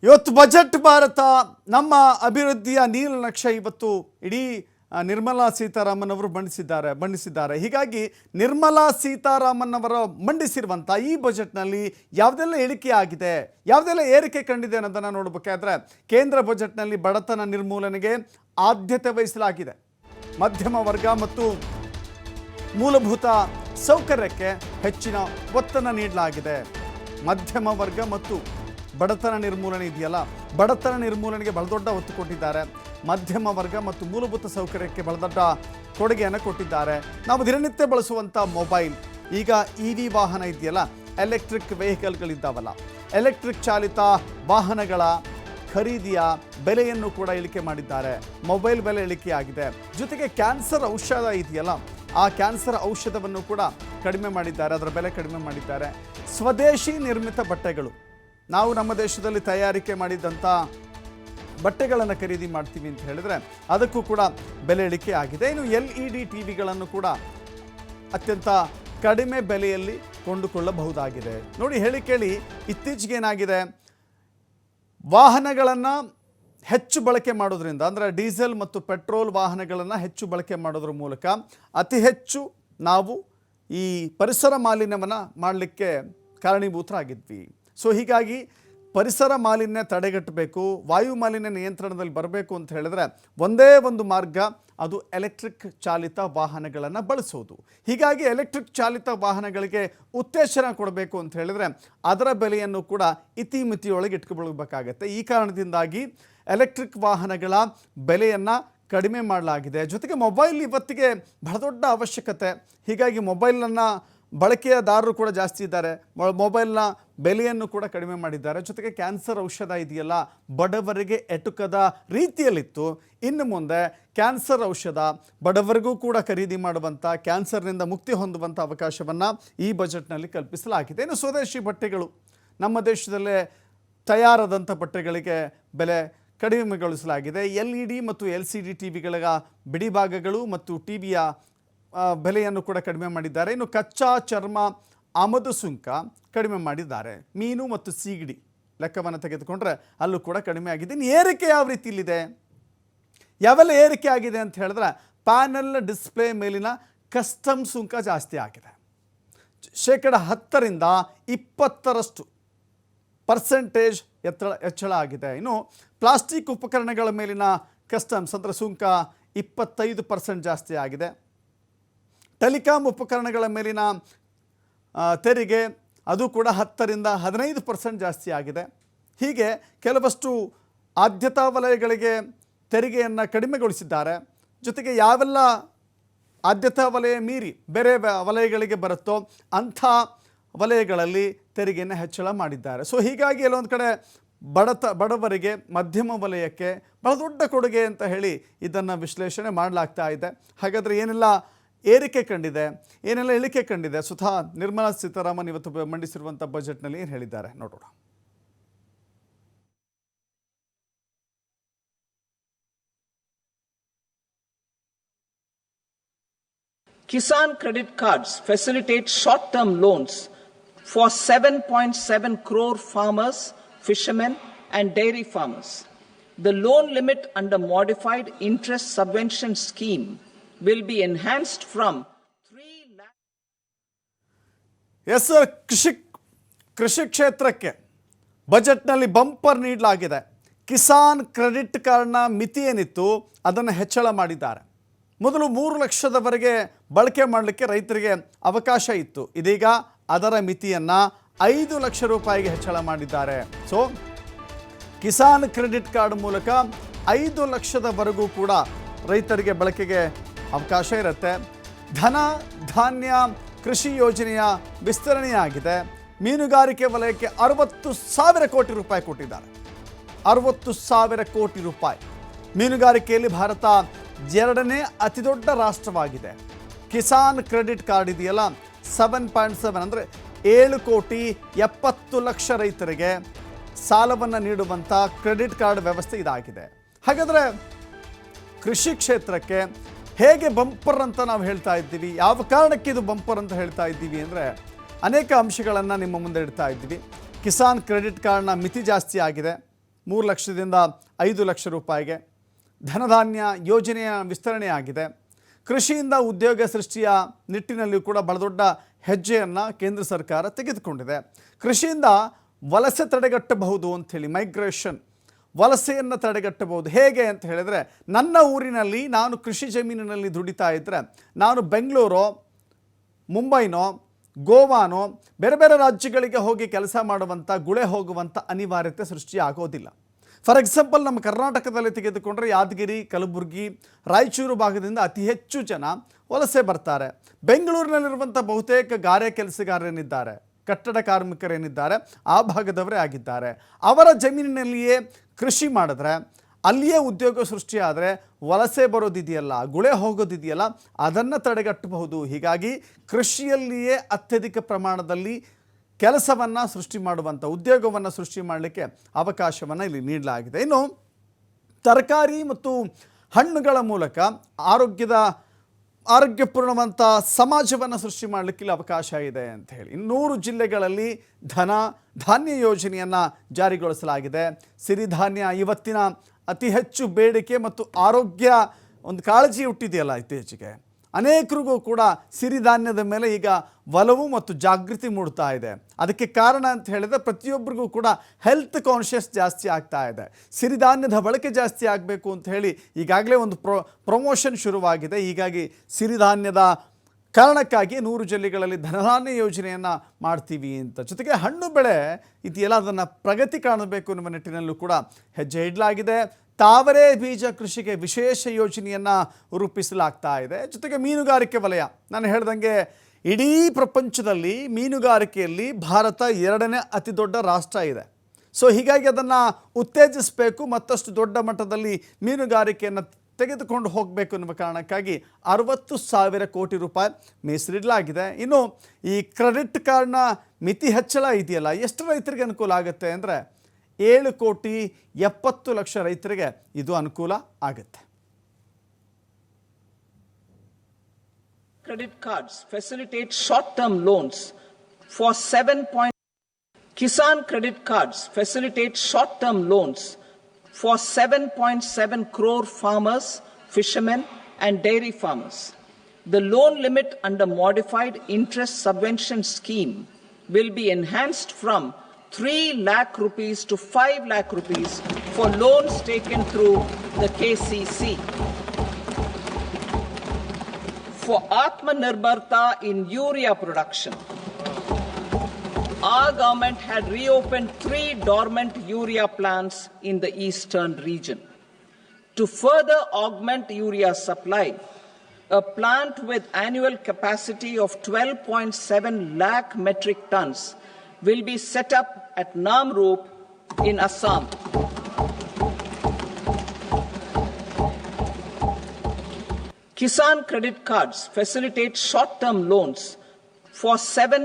ಇವತ್ತು ಬಜೆಟ್ ಭಾರತ ನಮ್ಮ ಅಭಿವೃದ್ಧಿಯ ನೀಲನಕ್ಷೆ ಇವತ್ತು ಇಡೀ ನಿರ್ಮಲಾ ಸೀತಾರಾಮನ್ ಅವರು ಬಣ್ಣಿಸಿದ್ದಾರೆ. ಹೀಗಾಗಿ ನಿರ್ಮಲಾ ಸೀತಾರಾಮನ್ ಅವರು ಮಂಡಿಸಿರುವಂಥ ಈ ಬಜೆಟ್ನಲ್ಲಿ ಯಾವುದೆಲ್ಲ ಇಳಿಕೆ ಆಗಿದೆ, ಯಾವುದೆಲ್ಲ ಏರಿಕೆ ಕಂಡಿದೆ ಅನ್ನೋದನ್ನು ನೋಡಬೇಕಾದ್ರೆ ಕೇಂದ್ರ ಬಜೆಟ್ನಲ್ಲಿ ಬಡತನ ನಿರ್ಮೂಲನೆಗೆ ಆದ್ಯತೆ ವಹಿಸಲಾಗಿದೆ. ಮಧ್ಯಮ ವರ್ಗ ಮತ್ತು ಮೂಲಭೂತ ಸೌಕರ್ಯಕ್ಕೆ ಹೆಚ್ಚಿನ ಒತ್ತನ್ನು ನೀಡಲಾಗಿದೆ. ಮಧ್ಯಮ ವರ್ಗ ಮತ್ತು ಬಡತನ ನಿರ್ಮೂಲನೆ ಇದೆಯಲ್ಲ, ಬಡತನ ನಿರ್ಮೂಲನೆಗೆ ಬಹಳ ದೊಡ್ಡ ಒತ್ತು ಕೊಟ್ಟಿದ್ದಾರೆ. ಮಧ್ಯಮ ವರ್ಗ ಮತ್ತು ಮೂಲಭೂತ ಸೌಕರ್ಯಕ್ಕೆ ಬಹಳ ದೊಡ್ಡ ಕೊಡುಗೆಯನ್ನು ಕೊಟ್ಟಿದ್ದಾರೆ. ನಾವು ದಿನನಿತ್ಯ ಬಳಸುವಂಥ ಮೊಬೈಲ್, ಈಗ EV ವಾಹನ ಇದೆಯಲ್ಲ, ಎಲೆಕ್ಟ್ರಿಕ್ ವೆಹಿಕಲ್ಗಳಿದ್ದಾವಲ್ಲ, ಎಲೆಕ್ಟ್ರಿಕ್ ಚಾಲಿತ ವಾಹನಗಳ ಖರೀದಿಯ ಬೆಲೆಯನ್ನು ಕೂಡ ಇಳಿಕೆ ಮಾಡಿದ್ದಾರೆ. ಮೊಬೈಲ್ ಬೆಲೆ ಇಳಿಕೆ ಆಗಿದೆ. ಜೊತೆಗೆ ಕ್ಯಾನ್ಸರ್ ಔಷಧ ಇದೆಯಲ್ಲ, ಆ ಕ್ಯಾನ್ಸರ್ ಔಷಧವನ್ನು ಕೂಡ ಕಡಿಮೆ ಮಾಡಿದ್ದಾರೆ, ಅದರ ಬೆಲೆ ಕಡಿಮೆ ಮಾಡಿದ್ದಾರೆ. ಸ್ವದೇಶಿ ನಿರ್ಮಿತ ಬಟ್ಟೆಗಳು, ನಾವು ನಮ್ಮ ದೇಶದಲ್ಲಿ ತಯಾರಿಕೆ ಮಾಡಿದಂಥ ಬಟ್ಟೆಗಳನ್ನು ಖರೀದಿ ಮಾಡ್ತೀವಿ ಅಂತ ಹೇಳಿದ್ರೆ ಅದಕ್ಕೂ ಕೂಡ ಬೆಲೆ ಇಳಿಕೆ ಆಗಿದೆ. ಇನ್ನು LED ಟಿವಿಗಳನ್ನು ಕೂಡ ಅತ್ಯಂತ ಕಡಿಮೆ ಬೆಲೆಯಲ್ಲಿ ಕೊಂಡುಕೊಳ್ಳಬಹುದಾಗಿದೆ. ನೋಡಿ, ಹೇಳಿ ಕೇಳಿ, ಇತ್ತೀಚೆಗೆ ಏನಾಗಿದೆ, ವಾಹನಗಳನ್ನು ಹೆಚ್ಚು ಬಳಕೆ ಮಾಡೋದ್ರಿಂದ, ಅಂದರೆ ಡೀಸೆಲ್ ಮತ್ತು ಪೆಟ್ರೋಲ್ ವಾಹನಗಳನ್ನು ಹೆಚ್ಚು ಬಳಕೆ ಮಾಡೋದ್ರ ಮೂಲಕ ಅತಿ ಹೆಚ್ಚು ನಾವು ಈ ಪರಿಸರ ಮಾಲಿನ್ಯವನ್ನು ಮಾಡಲಿಕ್ಕೆ ಕಾರಣೀಭೂತರಾಗಿದ್ವಿ. ಸೊ ಹೀಗಾಗಿ ಪರಿಸರ ಮಾಲಿನ್ಯ ತಡೆಗಟ್ಟಬೇಕು, ವಾಯು ಮಾಲಿನ್ಯ ನಿಯಂತ್ರಣದಲ್ಲಿ ಬರಬೇಕು ಅಂತ ಹೇಳಿದ್ರೆ ಒಂದೇ ಒಂದು ಮಾರ್ಗ, ಅದು ಎಲೆಕ್ಟ್ರಿಕ್ ಚಾಲಿತ ವಾಹನಗಳನ್ನು ಬಳಸೋದು. ಹೀಗಾಗಿ ಎಲೆಕ್ಟ್ರಿಕ್ ಚಾಲಿತ ವಾಹನಗಳಿಗೆ ಉತ್ತೇಜನ ಕೊಡಬೇಕು ಅಂತ ಹೇಳಿದ್ರೆ ಅದರ ಬೆಲೆಯನ್ನು ಕೂಡ ಇತಿಮಿತಿಯೊಳಗೆ ಇಟ್ಕೊಳ್ಬೇಕಾಗತ್ತೆ. ಈ ಕಾರಣದಿಂದಾಗಿ ಎಲೆಕ್ಟ್ರಿಕ್ ವಾಹನಗಳ ಬೆಲೆಯನ್ನು ಕಡಿಮೆ ಮಾಡಲಾಗಿದೆ. ಜೊತೆಗೆ ಮೊಬೈಲ್ ಇವತ್ತಿಗೆ ಬಹಳ ದೊಡ್ಡ ಅವಶ್ಯಕತೆ. ಹೀಗಾಗಿ ಮೊಬೈಲನ್ನು ಬಳಕೆದಾರರು ಕೂಡ ಜಾಸ್ತಿ ಇದ್ದಾರೆ. ಮೊಬೈಲ್ನ ಬೆಲೆಯನ್ನು ಕೂಡ ಕಡಿಮೆ ಮಾಡಿದ್ದಾರೆ. ಜೊತೆಗೆ ಕ್ಯಾನ್ಸರ್ ಔಷಧ ಇದೆಯಲ್ಲ, ಬಡವರಿಗೆ ಎಟುಕದ ರೀತಿಯಲ್ಲಿತ್ತು. ಇನ್ನು ಮುಂದೆ ಕ್ಯಾನ್ಸರ್ ಔಷಧ ಬಡವರಿಗೂ ಕೂಡ ಖರೀದಿ ಮಾಡುವಂಥ, ಕ್ಯಾನ್ಸರ್ನಿಂದ ಮುಕ್ತಿ ಹೊಂದುವಂಥ ಅವಕಾಶವನ್ನು ಈ ಬಜೆಟ್ನಲ್ಲಿ ಕಲ್ಪಿಸಲಾಗಿದೆ. ಇನ್ನು ಸ್ವದೇಶಿ ಬಟ್ಟೆಗಳು, ನಮ್ಮ ದೇಶದಲ್ಲೇ ತಯಾರಾದಂಥ ಬಟ್ಟೆಗಳಿಗೆ ಬೆಲೆ ಕಡಿಮೆಗೊಳಿಸಲಾಗಿದೆ. LED ಮತ್ತು LCD ಟಿವಿಗಳ ಬಿಡಿಭಾಗಗಳು ಮತ್ತು ಟಿವಿಯ ಬೆಲೆಯನ್ನು ಕೂಡ ಕಡಿಮೆ ಮಾಡಿದ್ದಾರೆ. ಇನ್ನು ಕಚ್ಚಾ ಚರ್ಮ ಆಮದು ಸುಂಕ ಕಡಿಮೆ ಮಾಡಿದ್ದಾರೆ. ಮೀನು ಮತ್ತು ಸೀಗಡಿ ಲೆಕ್ಕವನ್ನು ತೆಗೆದುಕೊಂಡ್ರೆ ಅಲ್ಲೂ ಕೂಡ ಕಡಿಮೆ ಆಗಿದೆ. ಇನ್ನು ಏರಿಕೆ ಯಾವ ರೀತಿಯಲ್ಲಿದೆ, ಯಾವೆಲ್ಲ ಏರಿಕೆ ಆಗಿದೆ ಅಂತ ಹೇಳಿದ್ರೆ, ಪ್ಯಾನಲ್ ಡಿಸ್ಪ್ಲೇ ಮೇಲಿನ ಕಸ್ಟಮ್ ಸುಂಕ ಜಾಸ್ತಿ ಆಗಿದೆ. 10% 20% ಹೆಚ್ಚಳ ಆಗಿದೆ. ಇನ್ನು ಪ್ಲಾಸ್ಟಿಕ್ ಉಪಕರಣಗಳ ಮೇಲಿನ ಕಸ್ಟಮ್ಸ್ ಅಂದರೆ ಸುಂಕ 25% ಜಾಸ್ತಿ ಆಗಿದೆ. ಟೆಲಿಕಾಂ ಉಪಕರಣಗಳ ಮೇಲಿನ ತೆರಿಗೆ ಅದು ಕೂಡ 10% 15% ಜಾಸ್ತಿ ಆಗಿದೆ. ಹೀಗೆ ಕೆಲವಷ್ಟು ಆದ್ಯತಾ ವಲಯಗಳಿಗೆ ತೆರಿಗೆಯನ್ನು ಕಡಿಮೆಗೊಳಿಸಿದ್ದಾರೆ. ಜೊತೆಗೆ ಯಾವೆಲ್ಲ ಆದ್ಯತಾ ವಲಯ ಮೀರಿ ಬೇರೆ ವಲಯಗಳಿಗೆ ಬರುತ್ತೋ ಅಂಥ ವಲಯಗಳಲ್ಲಿ ತೆರಿಗೆಯನ್ನು ಹೆಚ್ಚಳ ಮಾಡಿದ್ದಾರೆ. ಸೊ ಹೀಗಾಗಿ ಎಲ್ಲೊಂದು ಕಡೆ ಬಡವರಿಗೆ, ಮಧ್ಯಮ ವಲಯಕ್ಕೆ ಬಹಳ ದೊಡ್ಡ ಕೊಡುಗೆ ಅಂತ ಹೇಳಿ ಇದನ್ನು ವಿಶ್ಲೇಷಣೆ ಮಾಡಲಾಗ್ತಾ ಇದೆ. ಹಾಗಾದರೆ ಏನೆಲ್ಲ ಏರಿಕೆ ಕಂಡಿದೆ, ಏನೆಲ್ಲ ಇಳಿಕೆ ಕಂಡಿದೆ, ಸ್ವತಃ ನಿರ್ಮಲಾ ಸೀತಾರಾಮನ್ ಇವತ್ತು ಮಂಡಿಸಿರುವಂಥ ಬಜೆಟ್ನಲ್ಲಿ ಏನು ಹೇಳಿದ್ದಾರೆ ನೋಡೋಣ. Kisan credit cards facilitate short-term loans for 7.7 crore farmers, fishermen and dairy farmers. The loan limit under modified interest subvention scheme will be enhanced from 3 lakh. Yes sir, ಕೃಷಿ ಕ್ಷೇತ್ರಕ್ಕೆ ಬಜೆಟ್ನಲ್ಲಿ ಬಂಪರ್ ನೀಡಲಾಗಿದೆ. ಕಿಸಾನ್ ಕ್ರೆಡಿಟ್ ಕಾರ್ಡ್ನ ಮಿತಿ ಏನಿತ್ತು ಅದನ್ನು ಹೆಚ್ಚಳ ಮಾಡಿದ್ದಾರೆ. ಮೊದಲು 3 ಲಕ್ಷದವರೆಗೆ ಬಳಕೆ ಮಾಡಲಿಕ್ಕೆ ರೈತರಿಗೆ ಅವಕಾಶ ಇತ್ತು. ಇದೀಗ ಅದರ ಮಿತಿಯನ್ನು 5 ಲಕ್ಷ ರೂಪಾಯಿಗೆ ಹೆಚ್ಚಳ ಮಾಡಿದ್ದಾರೆ. ಸೊ ಕಿಸಾನ್ ಕ್ರೆಡಿಟ್ ಕಾರ್ಡ್ ಮೂಲಕ 5 ಲಕ್ಷದವರೆಗೂ ಕೂಡ ರೈತರಿಗೆ ಬಳಕೆಗೆ ಅವಕಾಶ ಇರುತ್ತೆ. ಧನ ಧಾನ್ಯ ಕೃಷಿ ಯೋಜನೆಯ ವಿಸ್ತರಣೆಯಾಗಿದೆ. ಮೀನುಗಾರಿಕೆ ವಲಯಕ್ಕೆ 60,000 ಕೋಟಿ ರೂಪಾಯಿ ಕೊಟ್ಟಿದ್ದಾರೆ. 60,000 ಕೋಟಿ ರೂಪಾಯಿ. ಮೀನುಗಾರಿಕೆಯಲ್ಲಿ ಭಾರತ 2ನೇ ಅತಿ ದೊಡ್ಡ ರಾಷ್ಟ್ರವಾಗಿದೆ. ಕಿಸಾನ್ ಕ್ರೆಡಿಟ್ ಕಾರ್ಡ್ ಇದೆಯಲ್ಲ, 7.7 ಅಂದರೆ 7,70,00,000 ರೈತರಿಗೆ ಸಾಲವನ್ನು ನೀಡುವಂಥ ಕ್ರೆಡಿಟ್ ಕಾರ್ಡ್ ವ್ಯವಸ್ಥೆ ಇದಾಗಿದೆ. ಹಾಗಾದರೆ ಕೃಷಿ ಕ್ಷೇತ್ರಕ್ಕೆ ಹೇಗೆ ಬಂಪರ್ ಅಂತ ನಾವು ಹೇಳ್ತಾ ಇದ್ದೀವಿ, ಯಾವ ಕಾರಣಕ್ಕೆ ಇದು ಬಂಪರ್ ಅಂತ ಹೇಳ್ತಾ ಇದ್ದೀವಿ ಅಂದರೆ ಅನೇಕ ಅಂಶಗಳನ್ನು ನಿಮ್ಮ ಮುಂದೆ ಇಡ್ತಾ ಇದ್ದೀವಿ. ಕಿಸಾನ್ ಕ್ರೆಡಿಟ್ ಕಾರ್ಡ್ನ ಮಿತಿ ಜಾಸ್ತಿ ಆಗಿದೆ. 3 ಲಕ್ಷದಿಂದ 5 ಲಕ್ಷ ರೂಪಾಯಿಗೆ. ಧನಧಾನ್ಯ ಯೋಜನೆಯ ವಿಸ್ತರಣೆ ಆಗಿದೆ. ಕೃಷಿಯಿಂದ ಉದ್ಯೋಗ ಸೃಷ್ಟಿಯ ನಿಟ್ಟಿನಲ್ಲಿ ಕೂಡ ಬಹಳ ದೊಡ್ಡ ಹೆಜ್ಜೆಯನ್ನು ಕೇಂದ್ರ ಸರ್ಕಾರ ತೆಗೆದುಕೊಂಡಿದೆ. ಕೃಷಿಯಿಂದ ವಲಸೆ ತಡೆಗಟ್ಟಬಹುದು ಅಂಥೇಳಿ, ಮೈಗ್ರೇಷನ್, ವಲಸೆಯನ್ನು ತಡೆಗಟ್ಟಬಹುದು. ಹೇಗೆ ಅಂತ ಹೇಳಿದರೆ, ನನ್ನ ಊರಿನಲ್ಲಿ ನಾನು ಕೃಷಿ ಜಮೀನಿನಲ್ಲಿ ದುಡಿತಾ ಇದ್ದರೆ ನಾನು ಬೆಂಗಳೂರು, ಮುಂಬೈನೋ, ಗೋವಾನೋ ಬೇರೆ ಬೇರೆ ರಾಜ್ಯಗಳಿಗೆ ಹೋಗಿ ಕೆಲಸ ಮಾಡುವಂಥ, ಗುಳೆ ಹೋಗುವಂಥ ಅನಿವಾರ್ಯತೆ ಸೃಷ್ಟಿ ಆಗೋದಿಲ್ಲ. ಫಾರ್ ಎಕ್ಸಾಂಪಲ್, ನಮ್ಮ ಕರ್ನಾಟಕದಲ್ಲಿ ತೆಗೆದುಕೊಂಡ್ರೆ ಯಾದಗಿರಿ, ಕಲಬುರಗಿ, ರಾಯಚೂರು ಭಾಗದಿಂದ ಅತಿ ಹೆಚ್ಚು ಜನ ವಲಸೆ ಬರ್ತಾರೆ. ಬೆಂಗಳೂರಿನಲ್ಲಿರುವಂಥ ಬಹುತೇಕ ಗಾರೆ ಕೆಲಸಗಾರರೇನಿದ್ದಾರೆ, ಕಟ್ಟಡ ಕಾರ್ಮಿಕರೇನಿದ್ದಾರೆ, ಆ ಭಾಗದವರೇ ಆಗಿದ್ದಾರೆ. ಅವರ ಜಮೀನಿನಲ್ಲಿಯೇ ಕೃಷಿ ಮಾಡಿದ್ರೆ, ಅಲ್ಲಿಯೇ ಉದ್ಯೋಗ ಸೃಷ್ಟಿಯಾದರೆ ವಲಸೆ ಬರೋದಿದೆಯಲ್ಲ, ಗುಳೆ ಹೋಗೋದಿದೆಯಲ್ಲ, ಅದನ್ನು ತಡೆಗಟ್ಟಬಹುದು. ಹೀಗಾಗಿ ಕೃಷಿಯಲ್ಲಿಯೇ ಅತ್ಯಧಿಕ ಪ್ರಮಾಣದಲ್ಲಿ ಕೆಲಸವನ್ನು ಸೃಷ್ಟಿ ಮಾಡುವಂಥ, ಉದ್ಯೋಗವನ್ನು ಸೃಷ್ಟಿ ಮಾಡಲಿಕ್ಕೆ ಅವಕಾಶವನ್ನು ಇಲ್ಲಿ ನೀಡಲಾಗಿದೆ. ಇನ್ನು ತರಕಾರಿ ಮತ್ತು ಹಣ್ಣುಗಳ ಮೂಲಕ ಆರೋಗ್ಯಪೂರ್ಣವಂಥ ಸಮಾಜವನ್ನು ಸೃಷ್ಟಿ ಮಾಡಲಿಕ್ಕೆ ಇಲ್ಲಿ ಅವಕಾಶ ಇದೆ ಅಂತ ಹೇಳಿ 100 ಜಿಲ್ಲೆಗಳಲ್ಲಿ ಧಾನ್ಯ ಯೋಜನೆಯನ್ನು ಜಾರಿಗೊಳಿಸಲಾಗಿದೆ. ಸಿರಿಧಾನ್ಯ ಇವತ್ತಿನ ಅತಿ ಹೆಚ್ಚು ಬೇಡಿಕೆ ಮತ್ತು ಆರೋಗ್ಯ ಒಂದು ಕಾಳಜಿ ಹುಟ್ಟಿದೆಯಲ್ಲ ಇತ್ತೀಚೆಗೆ, ಅನೇಕರಿಗೂ ಕೂಡ ಸಿರಿಧಾನ್ಯದ ಮೇಲೆ ಈಗ ಒಲವು ಮತ್ತು ಜಾಗೃತಿ ಮೂಡ್ತಾ ಇದೆ. ಅದಕ್ಕೆ ಕಾರಣ ಅಂತ ಹೇಳಿದ್ರೆ, ಪ್ರತಿಯೊಬ್ಬರಿಗೂ ಕೂಡ ಹೆಲ್ತ್ ಕಾನ್ಷಿಯಸ್ ಜಾಸ್ತಿ ಆಗ್ತಾ ಇದೆ. ಸಿರಿಧಾನ್ಯದ ಬಳಕೆ ಜಾಸ್ತಿ ಆಗಬೇಕು ಅಂತ ಹೇಳಿ ಈಗಾಗಲೇ ಒಂದು ಪ್ರಮೋಷನ್ ಶುರುವಾಗಿದೆ. ಹೀಗಾಗಿ ಸಿರಿಧಾನ್ಯದ ಕಾರಣಕ್ಕಾಗಿ 100 ಜಿಲ್ಲೆಗಳಲ್ಲಿ ಧನಧಾನ್ಯ ಯೋಜನೆಯನ್ನು ಮಾಡ್ತೀವಿ ಅಂತ. ಜೊತೆಗೆ ಹಣ್ಣು ಬೆಳೆ ಇದೆಯಲ್ಲ, ಅದನ್ನು ಪ್ರಗತಿ ಕಾಣಬೇಕು ಎನ್ನುವ ನಿಟ್ಟಿನಲ್ಲೂ ಕೂಡ ಹೆಜ್ಜೆ ಇಡಲಾಗಿದೆ. ತಾವರೆ ಬೀಜ ಕೃಷಿಗೆ ವಿಶೇಷ ಯೋಜನೆಯನ್ನು ರೂಪಿಸಲಾಗ್ತಾ ಇದೆ. ಜೊತೆಗೆ ಮೀನುಗಾರಿಕೆ ವಲಯ, ನಾನು ಹೇಳ್ದಂಗೆ ಇಡೀ ಪ್ರಪಂಚದಲ್ಲಿ ಮೀನುಗಾರಿಕೆಯಲ್ಲಿ ಭಾರತ 2ನೇ ಅತಿ ದೊಡ್ಡ ರಾಷ್ಟ್ರ ಇದೆ. ಸೊ ಹೀಗಾಗಿ ಅದನ್ನು ಉತ್ತೇಜಿಸಬೇಕು, ಮತ್ತಷ್ಟು ದೊಡ್ಡ ಮಟ್ಟದಲ್ಲಿ ಮೀನುಗಾರಿಕೆಯನ್ನು ತೆಗೆದುಕೊಂಡು ಹೋಗಬೇಕು ಎನ್ನುವ ಕಾರಣಕ್ಕಾಗಿ 60,000 ಕೋಟಿ ರೂಪಾಯಿ ಮೀಸಲಿಡಲಾಗಿದೆ. ಇನ್ನು ಈ ಕ್ರೆಡಿಟ್ ಕಾರ್ಡ್ನ ಮಿತಿ ಹೆಚ್ಚಳ ಇದೆಯಲ್ಲ, ಎಷ್ಟು ರೈತರಿಗೆ ಅನುಕೂಲ ಆಗುತ್ತೆ ಅಂದರೆ 7,70,00,000 ರೈತರಿಗೆ ಇದು ಅನುಕೂಲ ಆಗುತ್ತೆ. Credit cards facilitate short-term loans for 7. Kisan credit cards facilitate short-term loans for 7.7 crore farmers, fishermen and dairy farmers. The loan limit under modified interest subvention scheme will be enhanced from 3 lakh rupees to 5 lakh rupees for loans taken through the KCC. For Atmanirbharta in urea production, our government had reopened 3 dormant urea plants in the eastern region. To further augment urea supply, a plant with annual capacity of 12.7 lakh metric tons will be set up at Namrup in Assam. Kisan credit cards facilitate short-term loans for 7.